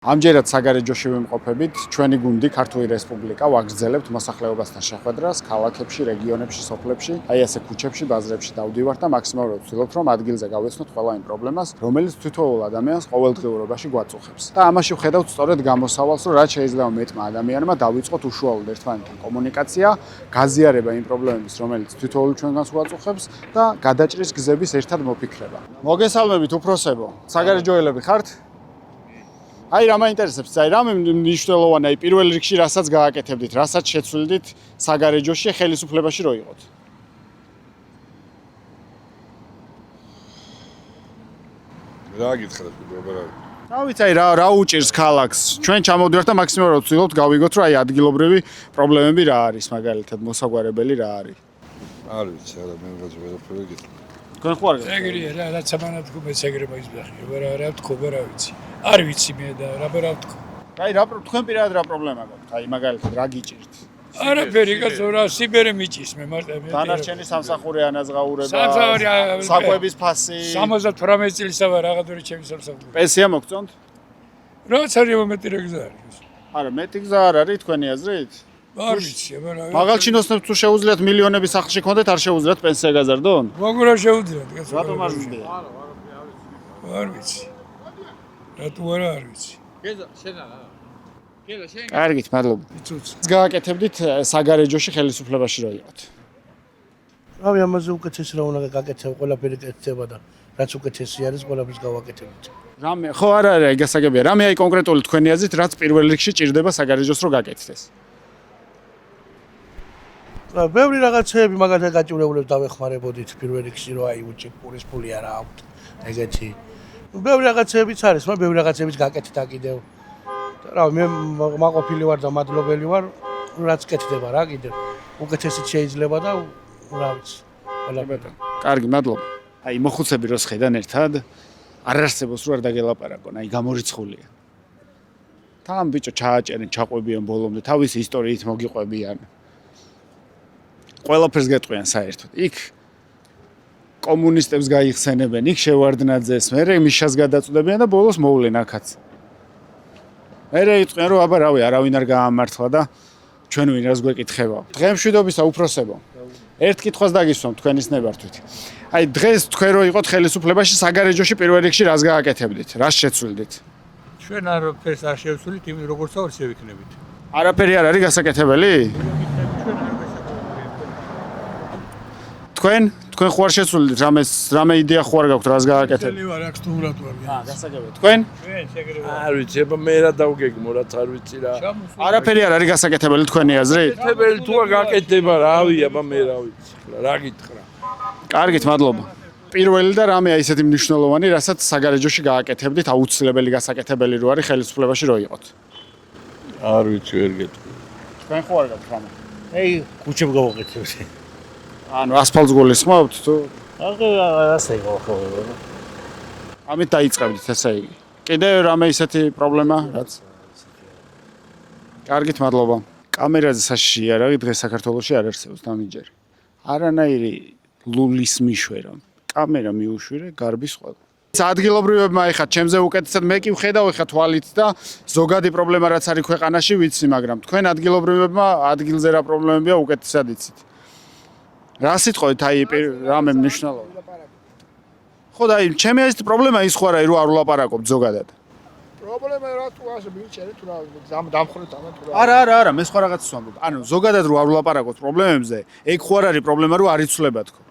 ამჯერად საგარეჯოში ვიმყოფებით, ჩვენი გუნდი ქართული რესპუბლიკა ვაგრძელებთ მოსახლეობასთან შეხვედრას, ქალაქებში, რეგიონებში, სოფლებში, აი ასე ქუჩებში, ბაზრებში დავდივართ და მაქსიმალურად ვცდილობთ, რომ ადგილზე გავეცნოთ ყველა იმ პრობლემას, რომელიც თითოეულ ადამიანს ყოველდღიურობაში გვაწუხებს. და ამაში ვხედავთ სწორედ გამოსავალს, რომ რაც შეიძლება მეტმა ადამიანმა დავიწყოთ უშუალოდ ერთმანეთთან კომუნიკაცია, გაზიარება იმ პრობლემების, რომელიც თითოეულ ჩვენგანს გვაწუხებს და გადაჭრის გზების ერთად მოფიქრება. მოგესალმებით, უფროსებო. საგარეჯოელები ხართ? აი რა მაინტერესებს, აი რა მნიშვნელოვანია, პირველ რიგში რასაც გააკეთებდით, რასაც შეცვლიდით საგარეჯოში, ხელისუფლებაში რო იყოთ. რა გითხრათ უბრალოდ? რა ვიცი, აი რა უჭირს ქალაქს. ჩვენ ჩამოვდივართ და მაქსიმალურად ვცდილობთ გავიგოთ, რომ აი ადგილობრივი პრობლემები რა არის, მაგალითად მოსაგვარებელი რა არის. არ ვიცი, არა მე ვერაფერი გითხრა. თქვენ ხო არ გეტყვით? ეგრეა რა, რაც ამანად გუბეც ეგრება ისბახი. რა ვთქო, რა ვიცი. არ ვიცი მე და რა ვთქო. აი რა თქვენ პირადად რა პრობლემა გაქვთ? აი მაგალითად რა გიჭირთ? არაფერი კაცო რა სიბერე მიჭის მე მარტივად. დანარჩენი სამსახური ანაზღაურება, საკვების ფასი, 78 წელისა ვარ რაღაცური ჩემი სამსახური. პენსია მოგწონთ? რაც არის მომეტი რეგზა არის. არა, მეტი გზა არ არის თქვენი აზრით? არ ვიცი, აბა. მაღალჩინოსნებს თუ შეუძლიათ მილიონები სახლში ქონდეთ, არ შეუძლიათ პენსია გაზარდონ? როგორ არ შეუძლიათ კაცო? რატომ არ ვიზდია? არ ვიცი. რატო არ ვიცი. გეზა, შენა რა. გეზა, შენ. კარგით, მადლობა. გააკეთებდით საგარეჯოში ხელისუფლებაში რო იყოთ. რავი, ამაზე უკეთესი რა უნდა გაკეთებ, ყველაფერი კეთდება და რაც უკეთესი არის, ყველაფერს გავაკეთებთ. რამე, ხო არა, გასაგებია. რამე აი კონკრეტული თქვენი აზრით, რაც პირველ რიგში ჭირდება საგარეჯოს რო გაკეთდეს. ბევრი რაღაცეები მაგალითად გაჭირებულებს დავეხმარებოდით პირველ რიგში, რომ აი უჭიპურის ფული არა აქვთ, ეგეთი. ბევრი რაღაცეებიც არის, მაგრამ ბევრი რაღაცეებიც გაკეთდა კიდევ. რავი, მე მაყოფილი ვარ და მადლობელი ვარ, რაც კეთდება რა კიდევ. უკეთესიც შეიძლება და რა ვიცი, ყველაფერი. კარგი, მადლობა. აი მოხუცები რო შედან ერთად არ არსებობს რო არ დაგელაპარაკონ, აი გამორიცხულია. თან ბიჭო ჩააჭერენ, ჩაყვებიან ბოლომდე, თავისი ისტორიით მოგიყვებიან. ყველაფერს გეტყვიან საერთოდ. იქ კომუნისტებს გაიხსენებენ, იქ შევარდნაძეს, მერე მიშას გადაწყვეტებიან და ბოლოს მოვლენ აქაც. მერე იტყვიან რომ აბა რავი, არავინ არ გაამართლა და ჩვენ ვინ რას გვეკითხება. დღემშვიდობისა უფროსებო. ერთ კითხვას დაგისვამ თქვენის ნებართვით. აი დღეს თქვენ რო იყოთ ხელისუფლებაში საგარეჯოში პირველ რიგში რას გააკეთებდით? რას შეცვლიდით? ჩვენ არაფერს არ შევცვლით, იმით როგორც არ შევიქნებით. არაფერი არ არის გასაკეთებელი? თქვენ ხო არ შეცვლით რამე იდეა ხო არ გაქვთ რას გააკეთებთ? შენი ვარ აქ სტუმრად ვარ. გასაგებია. თქვენ? ჩვენ შეგრება. არ ვიცი, აბა მე რა დავგეგმო, რაც არ ვიცი რა. არაფერი არ არის გასაკეთებელი თქვენი აზრით? თებელი თუ არ გაკეთდება, რავი, აბა მე რა ვიცი. რა გითხრა? კარგით, მადლობა. პირველი და რამე აი ესეთი მნიშვნელოვანი, რასაც საგარეჯოში გააკეთებდით, აუცილებელი გასაკეთებელი რო არის ხელისუფლებაში რო იყოთ. არ ვიცი, ვერ გეტყვი. თქვენ ხო არ გაქვთ რამე? აი, ქუჩები გავაკეთებთ. ანუ ასფალტს გულისხმობთ თუ? ასე იყო ხო. ამით დაიწყებდით ესე იგი. კიდევ რამე ისეთი პრობლემა, რაც? კარგით, მადლობა. კამერაზე საშიში არ არის, დღეს საქართველოში არ არსებობს დამიჯერე. არანაირი ლულის მიშვერა. კამერა მიუშვირე, გარბის ყველა. ადგილობრივებმა ეხა ჩემზე უკეთესად მე კი ვხედავ ეხა თვალით და ზოგადი პრობლემა რაც არის ქვეყანაში ვიცი, მაგრამ თქვენ ადგილობრივებმა ადგილზე რა პრობლემებია უკეთესად იცით. რა სიტყვით აი რამე მნიშვნელოვანი. ხო და აი ჩემი ეს პრობლემა ის ხო არა რომ არ ვლაპარაკობ ზოგადად. პრობლემა რა თუ ასე მიჭერე თუ რა დამხრეთ ამან თუ რა. არა, მე სხვა რაღაცას ვამბობ. ანუ ზოგადად რომ არ ვლაპარაკობ პრობლემებზე, ეგ ხო არ არის პრობლემა რომ არ იცვლება თქო.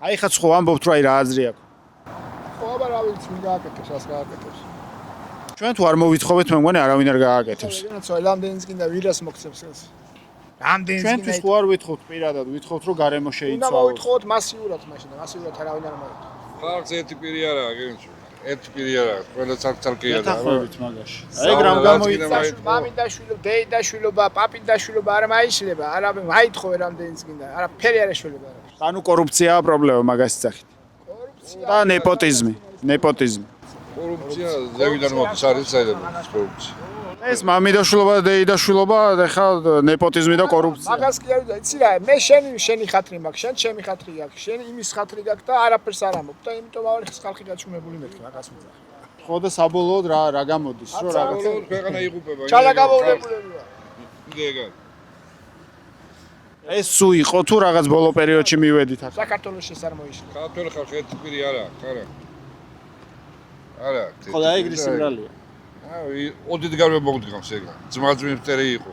აი ხაც ხო ამბობთ რომ აი რა აზრი აქვს. ხო აბა რა ვიცი ვინ გააკეთებს, რას გააკეთებს. ჩვენ თუ არ მოვითხოვეთ მე მგონი არავინ არ გააკეთებს. რადგანაც რამდენიც გინდა ვირას მოგცემს ეს. რამდენიც ჩვენთვის ხო არ ვითხოვთ პირადად, ვითხოვთ რომ გარემო უნდა შეიცვალოს. მოვითხოვოთ მასიურად მაშინ, მასიურად არავინ არ მოითხოვს. ხალხს ერთი პირი არაა, გენჩუ. ერთი პირი არაა, ყველა ცალკეა და. ეთახვებით მაგაში. ეგ რამ გამოიწვა? მამიდაშვილო, დეიდაშვილობა, პაპიდაშვილობა არ მაიშლება, არა მაითხოვე რამდენიც გინდა. არაფერი არ ეშველება. ანუ კორუფციაა პრობლემა მაგას სახით. კორუფცია და ნეპოტიზმი. კორუფცია ზევიდან მოდის არის საერთოდ კორუფცია. ეს მამიდაშვილობა, დეიდაშვილობა, ეხლა ნეპოტიზმი და კორუფცია. მაგას კი არ ვიცი, იცი რა, მე შენი ხათრი მაქვს, შენ ჩემი ხათრი აქვს, შენ იმის ხათრი გაქვს და არაფერს არ ამობ და იმიტომ ავარ ხალხი გაჩუმებული მეთქი მაგას მიზახი. ხო და საბოლოოდ რა გამოდის, რომ რაღაცა საბოლოოდ ქვეყანა იღუპება. ჩალაგამოვლებულებია. იგეგან. ეს სულ იყო თუ რაღაც ბოლო პერიოდში მივედით აქ. საქართველოს ეს არ მოიშლა. ქართველი ხალხი ერთპირი არა, არა. არა. ხო და ეგრე სიმრალეა. აი, ოდითგანვე მოგდგამს ეგ. ძმა-ძმისწერი იყო.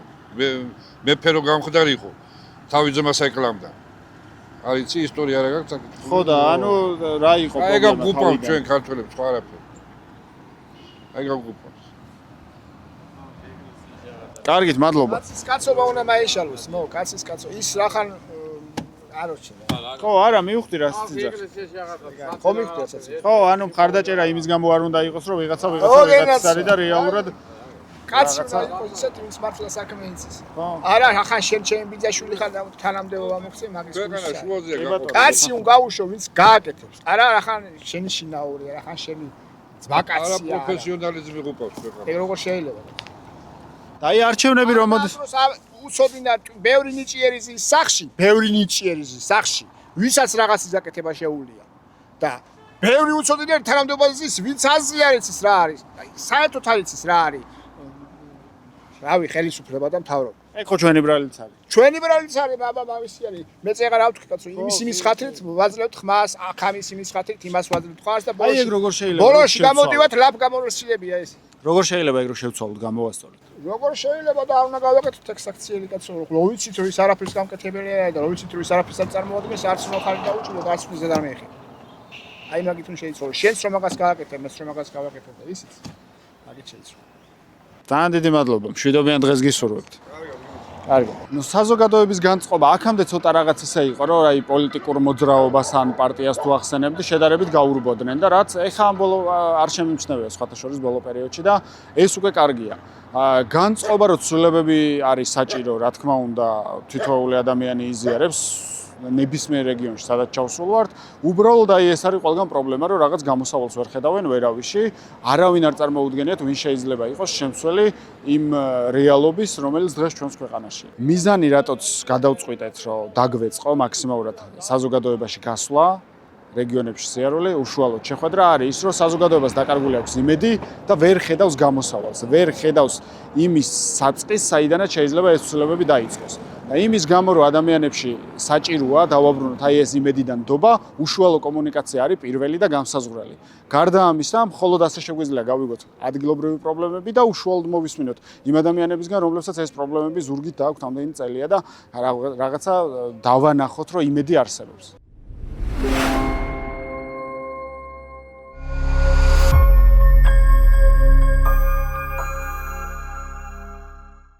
მეფე რო გამხდარი იყო. თავი ძმას ეკლამდა. არის იცი ისტორია რა გაქვს აქ. ხო და ანუ რა იყო აი ეგ გუპავს ჩვენ ქართველებს სხვა არაფერი. აი ეგ გუპავს. კარგით, მადლობა. კაცის კაცობა უნდა მაეშალოს, მო, კაცის კაცო. ის რახან არ ორჩინა. ხო, არა, მივხვდი რა სიძახს. ხო მიხდია საერთოდ. ხო, ანუ მხარდაჭერა იმის გამო არ უნდა იყოს, რომ ვიღაცა ვიღაცა არის და რეალურად კაცი უნდა იყოს ისეთი, ვინც მართლა საქმე იცის. ხო. არა, ახან შენ ბიძაშვილი ხარ და თანამდებობა მოხსენ მაგის ქვეყანა გულში. შუაზეა გაყოლა. კაცი უნდა გაუშო, ვინც გააკეთებს. არა, ახან შენი შინაურია, ახან შენი ძმა არა კაცია. პროფესიონალიზმი გუპავს ქვეყანა. ეგ როგორ შეიძლება? და აი არჩევნები რომ მოდის უცოდინა ბევრი ნიჭიერი ზის სახში, ბევრი ნიჭიერი ზის სახში, ვისაც რაღაცის გაკეთება შეუულია. და ბევრი უცოდინარი თანამდებობა ზის, ვინც აზრი არ იცის რა არის. აი, საერთოდ არ იცის რა არის. რავი, ხელისუფლება და მთავრობა. ეგ ხო ჩვენი ბრალიც არის. ჩვენი ბრალიც არის, ბაბა, მამისი არის. მეც ეგ არ ავთქვი კაცო, იმის ხათრით ვაძლევთ ხმას, აქ ამის იმის ხათრით იმას ვაძლევთ ხმას და აი ეგ როგორ შეიძლება ბოლოში გამოდივართ ლაპ გამოროსილებია ეს. როგორ შეიძლება ეგ რო შევცვალოთ გამოვასწოროთ როგორ შეიძლება და არ უნდა გავაკეთოთ ეგ საქციელი კაცო, რო ვიცით რომ ის არაფრის გამკეთებელია და რო ვიცით რომ ის არაფრის არ წარმოადგენს, არც რო ხარ დაუჭირო და არც მიზად არ მეეხი. აი მაგით უნდა შეიცვალო. შენს რომ მაგას გააკეთებ, მეც რომ მაგას გავაკეთებ და ისიც. მაგით შეიცვალო. ძალიან დიდი მადლობა. მშვიდობიან დღეს გისურვებთ. კარგი. ნუ საზოგადოების განწყობა აქამდე ცოტა რაღაც ისე იყო, რომ აი პოლიტიკურ მოძრაობას ან პარტიას თუ ახსენებდი, შედარებით გაურბოდნენ და რაც ეხა ამ ბოლო არ შემიმჩნევია სხვათა შორის ბოლო პერიოდში და ეს უკვე კარგია. განწყობა რო ცვლილებები არის საჭირო, რა თქმა უნდა, თითოეული ადამიანი იზიარებს ნებისმიერ რეგიონში, სადაც ჩავსულ ვართ, უბრალოდ აი ეს არის ყველგან პრობლემა, რომ რაღაც გამოსავალს ვერ ხედავენ ვერავიში, არავინ არ წარმოუდგენიათ, ვინ შეიძლება იყოს შემცველი იმ რეალობის, რომელიც დღეს ჩვენს ქვეყანაშია. მიზანი რატოც გადავწყვიტეთ, რომ დაგვეწყო მაქსიმალურად საზოგადოებაში გასვლა, რეგიონებში სიარული, უშუალოდ შეხვედრა არის ის, რომ საზოგადოებას დაკარგული აქვს იმედი და ვერ ხედავს გამოსავალს, ვერ ხედავს იმის საწყის, საიდანაც შეიძლება ეს ცვლილებები დაიწყოს. და იმის გამო რომ ადამიანებში საჭიროა დავაბრუნოთ აი ეს იმედიდან ნდობა, უშუალო კომუნიკაცია არის პირველი და განსაზღვრელი. გარდა ამისა, მხოლოდ ასე შეგვიძლია გავიგოთ ადგილობრივი პრობლემები და უშუალოდ მოვისმინოთ იმ ადამიანებისგან, რომლებსაც ეს პრობლემები ზურგით დააქვთ ამდენი წელია და რაღაცა დავანახოთ, რომ იმედი არსებობს.